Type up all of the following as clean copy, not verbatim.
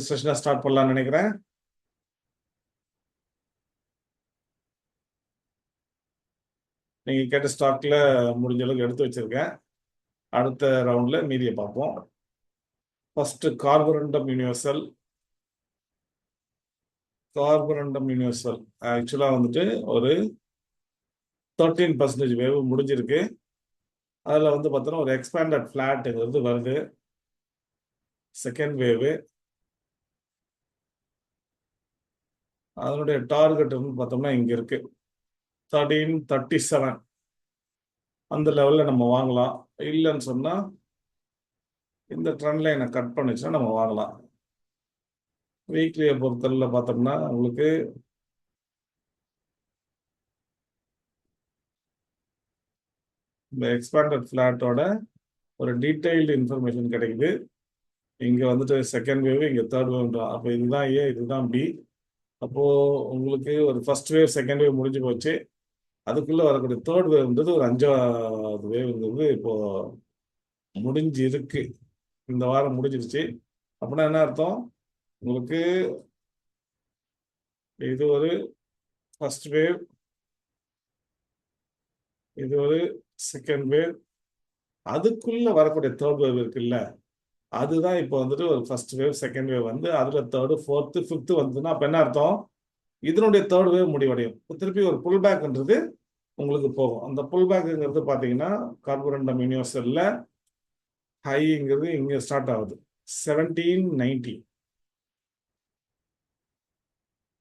செஷனை start பண்ணலாம்னு நினைக்கிறேன். நீங்கள் கேட்ட ஸ்டாக்ல முடிஞ்ச அளவுக்கு எடுத்து வச்சிருக்கேன். அடுத்த ரவுண்ட்ல மீதியை பார்ப்போம். First Carborundum Universal. ஆக்சுவலாக வந்துட்டு ஒரு 13% வேவ் முடிஞ்சிருக்கு. அதில் வந்து பார்த்தோன்னா ஒரு எக்ஸ்பேண்டட் ஃபிளாட்டுங்கிறது வருது. செகண்ட் வேவு அதனுடைய டார்கெட் வந்து பார்த்தோம்னா இங்கே இருக்கு 1337. அந்த லெவலில் நம்ம வாங்கலாம். இல்லைன்னு சொன்னால் இந்த ட்ரெண்ட் லைனை கட் பண்ணிச்சுன்னா நம்ம வாங்கலாம். வீக்லியை பொறுத்தவரையில் பார்த்தோம்னா உங்களுக்கு இந்த எக்ஸ்பேண்டட் ஃபிளாட்டோட ஒரு டீட்டெயில்டு இன்ஃபர்மேஷன் கிடைக்குது. இங்கே வந்துட்டு செகண்ட் வேவ், இங்கே தேர்ட் வேவ். அப்போ இதுதான் ஏ, இதுதான் பி. அப்போது உங்களுக்கு ஒரு ஃபர்ஸ்ட் வேவ் செகண்ட் வேவ் முடிஞ்சு போச்சு. அதுக்குள்ளே வரக்கூடிய தேர்ட் வேவ்ன்றது ஒரு 5வது வேவ்ங்கிறது இப்போது முடிஞ்சு இருக்கு. இந்த வாரம் முடிஞ்சிருச்சு. அப்படின்னா என்ன அர்த்தம்? உங்களுக்கு இது ஒரு ஃபர்ஸ்ட் வேவ், இது ஒரு செகண்ட் வேவ், அதுக்குள்ள வரக்கூடிய தேர்ட் வேவ் இருக்குல்ல, அதுதான் இப்போ வந்துட்டு ஒரு ஃபர்ஸ்ட் வேவ் செகண்ட் வேவ் வந்து அதில் தேர்டு ஃபோர்த்து ஃபிஃப்த்து வந்ததுன்னா அப்போ என்ன அர்த்தம்? இதனுடைய தேர்ட் வேவ் முடிவடையும். திருப்பி ஒரு புல் பேக்ன்றது உங்களுக்கு போகும். அந்த புல் பேக்குங்கிறது பார்த்தீங்கன்னா கார்பரண்டம் யூனிவர்சலில் ஹைங்கிறது இங்கே ஸ்டார்ட் ஆகுது 1790.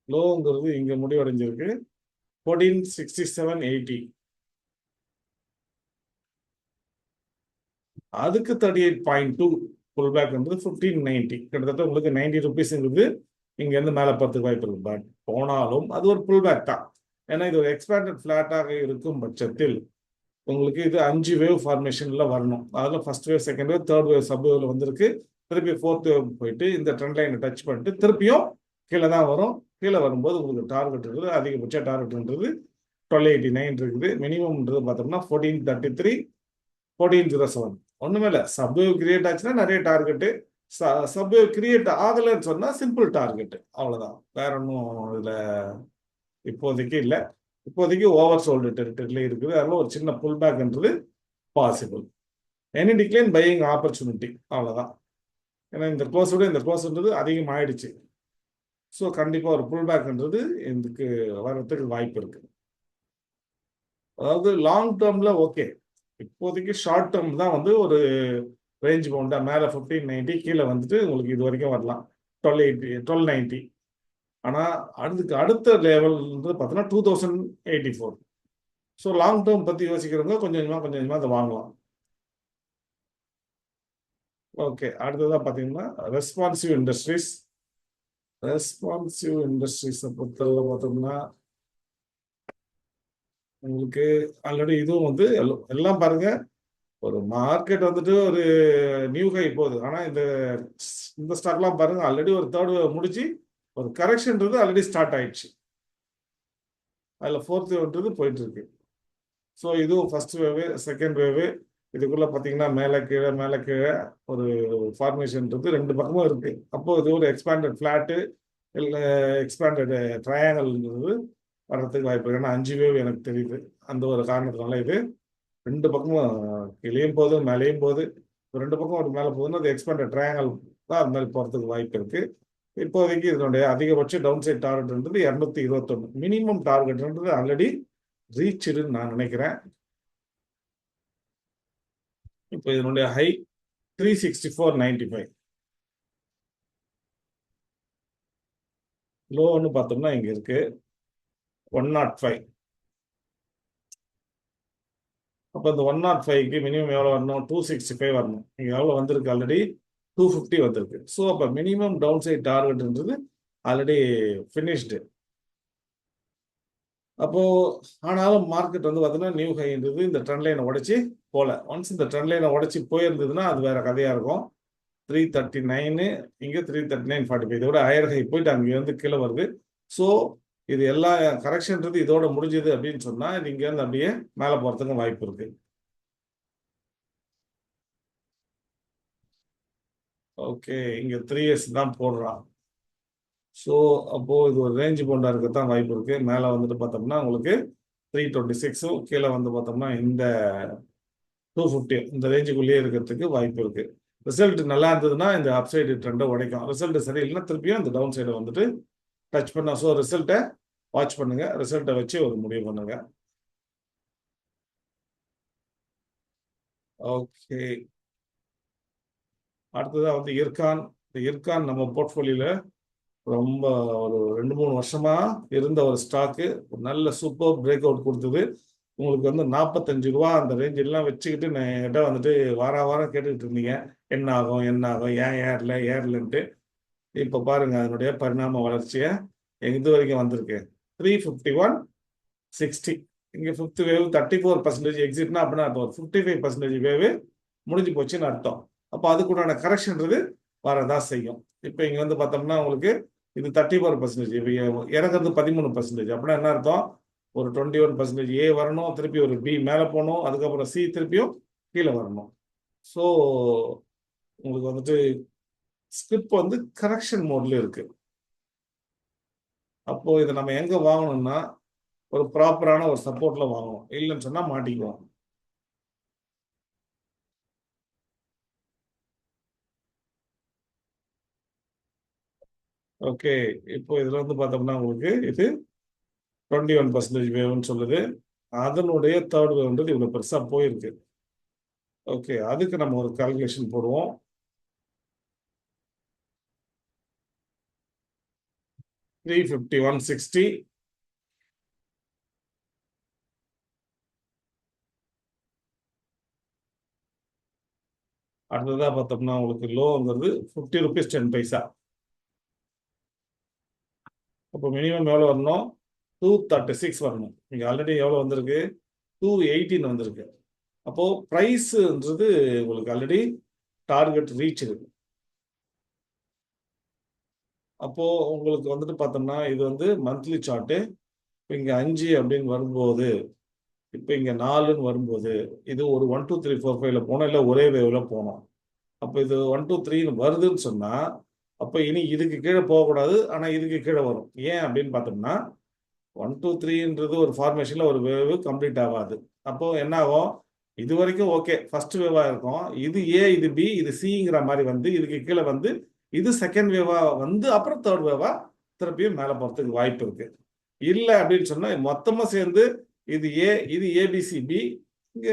லோங்கிறது இங்கே முடிவடைஞ்சிருக்கு 1467.80. அதுக்கு 38.2 புல் பேக் வந்து 1590. கிட்டத்தட்ட உங்களுக்கு 90 ருபீஸ்ங்கிறது இங்கேருந்து மேலே பத்துக்கு வாய்ப்பு இருக்கு. பட் போனாலும் அது ஒரு புல் பேக் தான். ஏன்னா இது ஒரு எக்ஸ்பேண்டட் ஃபிளாட்டாக இருக்கும் பட்சத்தில் உங்களுக்கு இது 5 வேவ் ஃபார்மேஷன்ல வரணும். அதில் first wave second wave third wave sub வேவ்ல வந்திருக்கு. திருப்பி ஃபோர்த் வேவ் போயிட்டு இந்த ட்ரெண்ட் லைனை டச் பண்ணிட்டு திருப்பியும் கீழே தான் வரும். கீழே வரும்போது உங்களுக்கு டார்கெட் இருக்குது, அதிகபட்ச டார்கெட்ன்றது 1289 இருக்குது. மினிமம்ன்றது பார்த்தோம்னா 1433, 1407. ஒண்ணுமே இல்லை, சப்வேவ் கிரியேட் ஆச்சுன்னா நிறைய டார்கெட்டு, சப்வேவ் கிரியேட் ஆகலைன்னு சொன்னா சிம்பிள் டார்கெட், அவ்வளவுதான். வேற ஒன்றும் இதுல இப்போதைக்கு இல்லை. இப்போதைக்கு ஓவர் சோல்டு டெரிட்டரியில இருக்குது. அதனால ஒரு சின்ன புல் பேக்ன்றது possible. Any decline buying opportunity, அவ்வளவுதான். ஏன்னா இந்த க்ளோஸோட இந்த க்ளோஸ்ன்றது அதிகம் ஆயிடுச்சு. ஸோ கண்டிப்பாக ஒரு புல் பேக்ன்றது இதுக்கு வர்றதுக்கு வாய்ப்பு இருக்கு. அதாவது லாங் டேர்ம்ல ஓகே. இப்போதைக்கு ஷார்ட் டேர்ம் தான் வந்து ஒரு ரேஞ்ச் பவுண்டா மேலே 1590, கீழே வந்துட்டு உங்களுக்கு இது வரைக்கும் வரலாம் 1280, 1290. ஆனால் அதுக்கு அடுத்த லெவல் வந்து பார்த்தோன்னா 2084. ஸோ லாங் டேர்ம் பற்றி யோசிக்கிறவங்க கொஞ்சம் கொஞ்சமாக அதை வாங்கலாம். ஓகே, அடுத்ததாக பார்த்தீங்கன்னா ரெஸ்பான்சிவ் இண்டஸ்ட்ரீஸை பொறுத்தவரை பார்த்தோம்னா உங்களுக்கு ஆல்ரெடி இதுவும் வந்து எல்லாம் பாருங்க, ஒரு மார்க்கெட் வந்துட்டு ஒரு நியூ ஹை போகுது. ஆனால் இந்த ஸ்டாக்லாம் பாருங்க ஆல்ரெடி ஒரு தேர்ட் வேவ் முடிச்சு ஒரு கரெக்ஷன்ன்றது ஆல்ரெடி ஸ்டார்ட் ஆயிடுச்சு. அதில் ஃபோர்த் வேவ்ன்றது போயிட்டு இருக்கு. ஸோ இதுவும் ஃபர்ஸ்ட் வேவு செகண்ட் வேவு இதுக்குள்ள பார்த்தீங்கன்னா மேலே கீழே ஒரு ஃபார்மேஷன்ன்றது ரெண்டு பக்கமும் இருக்கு. அப்போ இது ஒரு எக்ஸ்பேண்டட் ஃபிளாட்டு இல்லை எக்ஸ்பேண்டட் ட்ரையாங்கல்ன்றது வர்றதுக்கு வாய்ப்பு இருக்கு. ஏன்னா 5 வேவ் எனக்கு தெரியுது. அந்த ஒரு காரணத்தினால இது ரெண்டு பக்கமும் கீழேயும் போகுது மேலேயும் போகுது. ரெண்டு பக்கம் ஒரு மேலே போகுதுன்னா அது எக்ஸ்பேண்டட் ட்ரையாங்கல் தான், அது மாதிரி போகிறதுக்கு வாய்ப்பு இருக்கு. இப்போதைக்கு இதனுடைய அதிகபட்ச டவுன் சைட் டார்கெட்ன்றது 221. மினிமம் டார்கெட்ன்றது ஆல்ரெடி ரீச்சுன்னு நான் நினைக்கிறேன். இப்போ இதனுடைய ஹை 364.95. லோன்னு பார்த்தோம்னா இங்க இருக்கு 105. அப்போ இந்த 105க்கு மினிமம் எவ்வளோ வரணும்? 265 வரணும். இங்கே எவ்வளோ வந்திருக்கு? ஆல்ரெடி 250 வந்திருக்கு. ஸோ அப்போ மினிமம் டவுன் சைட் டார்கெட்ன்றது ஆல்ரெடி ஃபினிஷ்டு. அப்போ ஆனாலும் மார்க்கெட் வந்து பார்த்தீங்கன்னா நியூ ஹைன்றது இந்த ட்ரெண்ட் லைனை உடைச்சி போல. ஒன்ஸ் இந்த ட்ரெண்ட் லைனை உடைச்சி போயிருந்ததுன்னா அது வேற கதையா இருக்கும். 339, இங்கே 339.45. இதோட ஹையர் ஹை போயிட்டு அங்கே வந்து கீழே வருது. ஸோ இது எல்லா கரெக்ஷன்றது இதோட முடிஞ்சது அப்படின்னு சொன்னா இங்க இருந்து அப்படியே மேலே போறதுக்கு வாய்ப்பு இருக்கு. ஓகே, இங்க 3S தான் போடுறான். ஸோ அப்போ இது ஒரு ரேஞ்ச் போண்டா இருக்கத்தான் வாய்ப்பு இருக்கு. மேலே வந்துட்டு பார்த்தோம்னா உங்களுக்கு 326, கீழே வந்து பார்த்தோம்னா இந்த 250 இந்த ரேஞ்சுக்குள்ளேயே இருக்கிறதுக்கு வாய்ப்பு இருக்கு. ரிசல்ட் நல்லா இருந்ததுன்னா இந்த அப்சைடு ட்ரெண்டை உடைக்கும். ரிசல்ட் சரியில்லைன்னா திருப்பியும் இந்த டவுன் சைடை வந்துட்டு டச் பண்ண. ஸோ ரிசல்ட்டை வாட்ச் பண்ணுங்க, ரிசல்ட்டை வச்சு ஒரு முடிவு பண்ணுங்க. ஓகே, அடுத்ததாக வந்து இர்கான். இந்த இர்கான் நம்ம போர்ட்ஃபோலியோல ரொம்ப ஒரு 2-3 வருஷமா இருந்த ஒரு ஸ்டாக்கு ஒரு நல்ல சூப்பர் பிரேக் அவுட் கொடுத்தது. உங்களுக்கு வந்து 45 ரூபா அந்த ரேஞ்ச் எல்லாம் வச்சுக்கிட்டு நான் என்கிட்ட வந்துட்டு வாரம் கேட்டுக்கிட்டு இருந்தீங்க என்ன ஆகும் என்ன ஆகும், ஏன் ஏர்லன்ட்டு. இப்போ பாருங்க அதனுடைய பரிணாம வளர்ச்சியை இது வரைக்கும் வந்திருக்கு. 351.60. இங்கே ஃபிஃப்த் வேவ் 34% எக்ஸிட்னா அப்படின்னா அர்த்தம் ஒரு 55% வேவ் முடிஞ்சு போச்சுன்னு அர்த்தம். அப்போ அதுக்குண்டான கரெக்ஷன்றது வரதான் செய்யும். இப்போ இங்கே வந்து பார்த்தோம்னா உங்களுக்கு இது 34%, இப்போ இறங்குறது 13%. அப்படின்னா என்ன அர்த்தம், ஒரு 21% ஏ வரணும், திருப்பி ஒரு பி மேலே போகணும், அதுக்கப்புறம் சி திருப்பியும் கீழே வரணும். ஸோ உங்களுக்கு வந்துட்டு ஸ்கிரிப்ட் வந்து கரெக்ஷன் மோட்ல இருக்கு. அப்போ இதை நம்ம எங்க வாங்கணும்னா ஒரு ப்ராப்பரான ஒரு சப்போர்ட்ல வாங்கணும், இல்லைன்னு சொன்னா மாட்டிக்குவோம். ஓகே, இப்போ இதுல வந்து பார்த்தோம்னா உங்களுக்கு இது 21% வேவ்னு சொல்லுது. அதனுடைய தேர்ட் வேவ்ன்றது இவ்வளவு பெருசா போயிருக்கு. ஓகே, அதுக்கு நம்ம ஒரு கால்குலேஷன் போடுவோம். 351.60. அடுத்ததா பார்த்தோம்னா உங்களுக்கு லோங்கிறது 50 rupees 10 பைசா. அப்போ மினிமம் எவ்வளோ வரணும், 236 வரணும். இங்கே ஆல்ரெடி எவ்வளோ வந்திருக்கு, 218 வந்திருக்கு. அப்போ ப்ரைஸ்ன்றது உங்களுக்கு ஆல்ரெடி டார்கெட் ரீச் இருக்கு. அப்போ உங்களுக்கு வந்துட்டு பார்த்தோம்னா இது வந்து மந்த்லி சார்ட்டு. இப்போ இங்கே 5 அப்படின்னு வரும்போது, இப்போ இங்கே 4ன்னு வரும்போது இது ஒரு 1 2 3 4 5ல போனோம், இல்லை ஒரே வேவ்ல போனோம். அப்போ இது 1 2 3ன்னு வருதுன்னு சொன்னா அப்போ இனி இதுக்கு கீழே போகக்கூடாது, ஆனால் இதுக்கு கீழே வரும். ஏன் அப்படின்னு பார்த்தோம்னா 1 2 3ன்றது ஒரு ஃபார்மேஷன்ல ஒரு வேவ் கம்ப்ளீட் ஆகாது. அப்போ என்ன ஆகும், இது வரைக்கும் ஓகே ஃபர்ஸ்ட் வேவா இருக்கும், இது ஏ இது பி இது சிங்கிற மாதிரி வந்து இதுக்கு கீழே வந்து இது செகண்ட் வேவா வந்து அப்புறம் தேர்ட் வேவா திருப்பியும் மேலே போகிறதுக்கு வாய்ப்பு இருக்கு. இல்லை அப்படின்னு சொன்னா மொத்தமா சேர்ந்து இது ஏ இது ஏபிசிபி, இங்க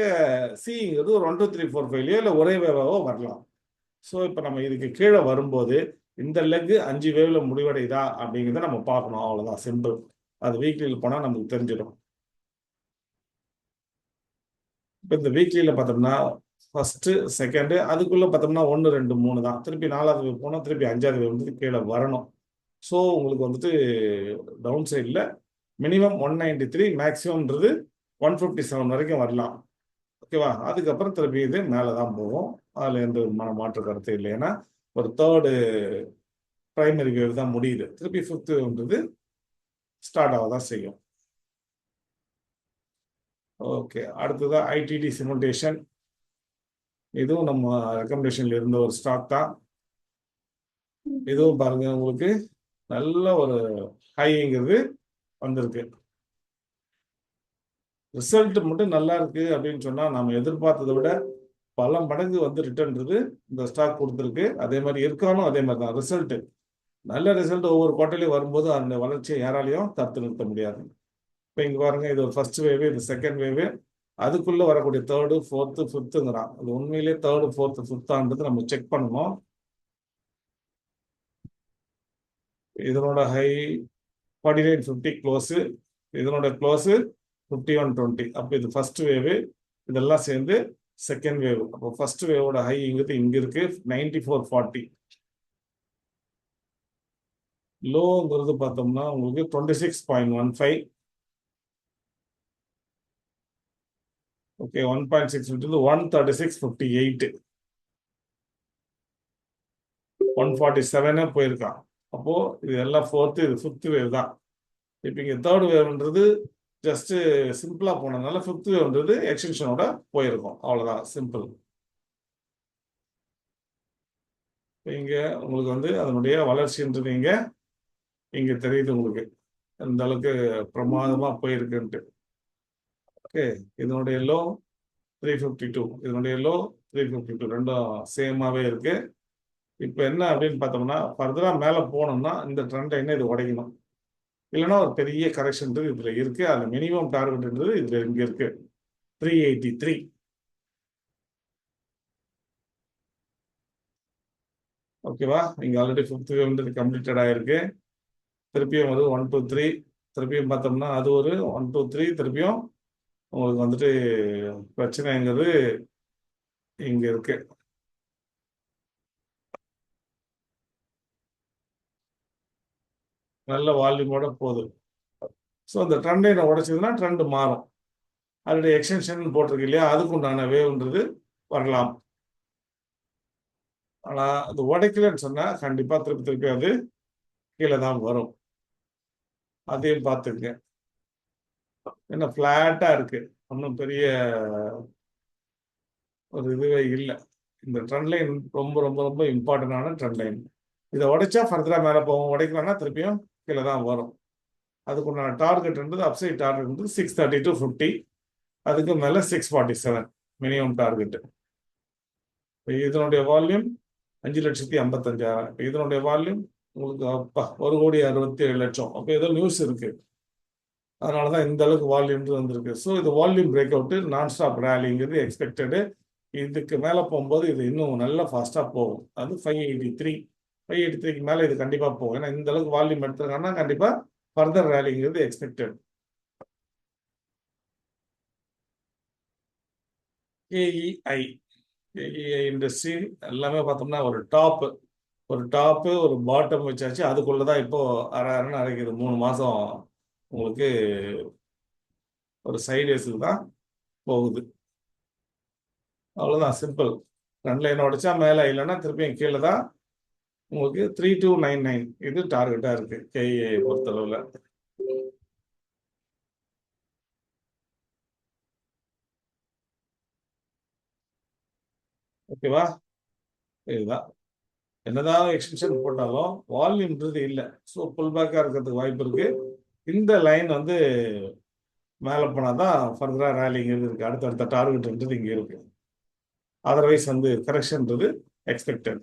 சிங்கிறது ஒரு 1 2 3 4 5லயோ இல்லை ஒரே வேவாவோ வரலாம். ஸோ இப்போ நம்ம இதுக்கு கீழே வரும்போது இந்த லெக் 5 வேவ்ல முடிவடையுதா அப்படிங்கிறத நம்ம பார்க்கணும், அவ்வளோதான், சிம்பிள். அது வீக்லியில் போனால் நமக்கு தெரிஞ்சிடும். இப்போ இந்த வீக்லியில் பார்த்தோம்னா ஃபர்ஸ்ட் செகண்டு அதுக்குள்ள பார்த்தோம்னா 1 2 3 தான். திருப்பி 4வது வேவ் போனால் திருப்பி 5வது வேவ் வந்து கீழே வரணும். ஸோ உங்களுக்கு வந்துட்டு டவுன் சைடில் மினிமம் 193, மேக்ஸிமம்ன்றது 157 வரைக்கும் வரலாம். ஓகேவா, அதுக்கப்புறம் திருப்பி இது மேலே தான் போகும். அதில் எந்த விதமான மாற்று கருத்து இல்லை. ஏன்னா ஒரு தேர்டு பிரைமரி வேவ் தான் முடியுது, திருப்பி ஃபிஃப்த் வேவ்ன்றது ஸ்டார்ட் ஆக தான் செய்யும். ஓகே, அடுத்ததான் ஐடிடி சிமுலேஷன். இதுவும் நம்ம ரெக்கமெண்டேஷன்ல இருந்த ஒரு ஸ்டாக் தான். இதுவும் பாருங்க உங்களுக்கு நல்ல ஒரு ஹைங்கிறது வந்திருக்கு. ரிசல்ட் மட்டும் நல்லா இருக்கு அப்படின்னு சொன்னா நம்ம எதிர்பார்த்ததை விட பல மடங்கு வந்து ரிட்டர்ன்றது இந்த ஸ்டாக் கொடுத்துருக்கு. அதே மாதிரி இருக்கானும் அதே மாதிரி தான் ரிசல்ட், நல்ல ரிசல்ட் ஒவ்வொரு குவார்ட்டர்லயும் வரும்போது அந்த வளர்ச்சியை யாராலையும் தடுத்து நிறுத்த முடியாது. இப்போ இங்க பாருங்க இது ஒரு ஃபர்ஸ்ட் வேவ், இது செகண்ட் வேவ், அதுக்குள்ள வரக்கூடிய தேர்டு ஃபோர்த்து ஃபிஃப்த்துங்கிறான். அது உண்மையிலேயே தேர்டு ஃபோர்த்து ஃபிஃப்த்தான்றது நம்ம செக் பண்ணணும். இதனோட ஹை 49.50 க்ளோஸு, இதனோட க்ளோஸு 51.20. அப்போ இது ஃபர்ஸ்ட் வேவ், இதெல்லாம் சேர்ந்து செகண்ட் வேவ். அப்போ ஃபர்ஸ்ட் வேவோட ஹை இங்க இருக்கு 94.40. லோங்கிறது பார்த்தோம்னா உங்களுக்கு 26.15. ஓகே, 1.6 136.58, 147 போயிருக்கான். அப்போ இது எல்லாம் ஃபோர்த்து, இது ஃபிஃப்த் வேவ் தான். இப்போ இங்கே தேர்ட் வேவ்ன்றது ஜஸ்ட் சிம்பிளா போனதுனால ஃபிஃப்த் வேவ்ன்றது எக்ஸ்டென்ஷனோட போயிருக்கும், அவ்வளோதான், சிம்பிள். இங்க உங்களுக்கு வந்து அதனுடைய வளர்ச்சின்றது இங்க இங்க தெரியுது உங்களுக்கு இந்த அளவுக்கு பிரமாதமா போயிருக்குன்ட்டு. ஓகே, இதனுடைய லோ 352, இதனுடைய லோ 352, ரெண்டும் சேமாவே இருக்கு. இப்போ என்ன அப்படின்னு பார்த்தோம்னா ஃபர்தரா மேலே போனோம்னா இந்த ட்ரெண்ட் லைனை இது உடைக்கணும், இல்லைன்னா ஒரு பெரிய கரெக்ஷன்றது இதுல இருக்கு. அது மினிமம் டார்கெட்ன்றது இதுல இங்க இருக்கு 383. ஓகேவா, இங்க ஆல்ரெடி 5th வேவ் கம்ப்ளீட்டட் ஆயிருக்கு. திருப்பியும் வந்து 1 2 3, திருப்பியும் பார்த்தோம்னா அது ஒரு 1 2 3, திருப்பியும் உங்களுக்கு வந்துட்டு பிரச்சனைங்கிறது இங்க இருக்கு. நல்ல வால்யூமோட போகுது. ஸோ அந்த ட்ரெண்ட் லைனை உடைச்சதுன்னா ட்ரெண்ட் மாறும். ஆல்ரெடி எக்ஸ்டென்ஷன் போட்டிருக்கு இல்லையா, அதுக்கு உண்டான வேவ்ன்றது வரலாம். ஆனால் அது உடைக்கலன்னு சொன்னா கண்டிப்பா திருப்பி திருப்பி அது கீழே தான் வரும். அதையும் பார்த்துங்க. என்ன ஃப்ளாட்டா இருக்கு, ஒன்றும் பெரிய ஒரு இதுவே இல்லை. இந்த ட்ரெண்ட் லைன் ரொம்ப ரொம்ப ரொம்ப இம்பார்ட்டன்டான ட்ரெண்ட் லைன். இதை உடைச்சா ஃபர்தரா மேலே போகும், உடைக்கலன்னா திருப்பியும் கீழே தான் வரும். அதுக்குண்டான டார்கெட்ன்றது அப்சைட் டார்கெட் 630 to 50, அதுக்கு மேலே 647 மினிமம் டார்கெட். இதனுடைய வால்யூம் 5,55,000. இதனுடைய வால்யூம் உங்களுக்கு அப்பா 1,67,00,000. அப்போ ஏதோ நியூஸ் இருக்கு, அதனால தான் இந்த அளவுக்கு வால்யூம் வந்திருக்கு. ஸோ இது வால்யூம் பிரேக் அவுட், நான் ஸ்டாப் ரேலிங்கிறது எக்ஸ்பெக்டடு. இதுக்கு மேலே போகும்போது இது இன்னும் நல்லா ஃபாஸ்ட்டாக போகும். அது 583க்கு மேலே இது கண்டிப்பாக போகும். ஏன்னா இந்த அளவுக்கு வால்யூம் எடுத்துருக்காங்கன்னா கண்டிப்பாக ஃபர்தர் ரேலிங்கிறது எக்ஸ்பெக்டட். கேஇஐ இண்டஸ்ட்ரி எல்லாமே பார்த்தோம்னா ஒரு டாப்பு ஒரு பாட்டம் வச்சாச்சு. அதுக்குள்ளதான் இப்போ அரைன்னு அரைக்குது. 3 மாசம் உங்களுக்கு ஒரு சைட்வேஸுக்கு தான் போகுது. அவ்வளோதான், சிம்பிள். ட்ரெண்ட் லைன் உடைச்சா மேலே, இல்லைன்னா திருப்பியும் கீழே தான். உங்களுக்கு 3299 இது டார்கெட்டாக இருக்கு கேஇஐ பொறுத்தளவில். ஓகேவா, இதுதான். என்னதான் எக்ஸ்டென்ஷன் போட்டாலும் வால்யூம்ன்றது இல்லை. ஸோ புல் பேக்காக இருக்கிறதுக்கு வாய்ப்பு இருக்கு. இந்த லைன் வந்து மேலே போனால் தான் ஃபர்தராக ரேலிங்கிறது இருக்கு. அடுத்தடுத்த டார்கெட்ன்றது இங்கே இருக்கு. அதர்வைஸ் வந்து கரெக்ஷன்ன்றது எக்ஸ்பெக்டட்.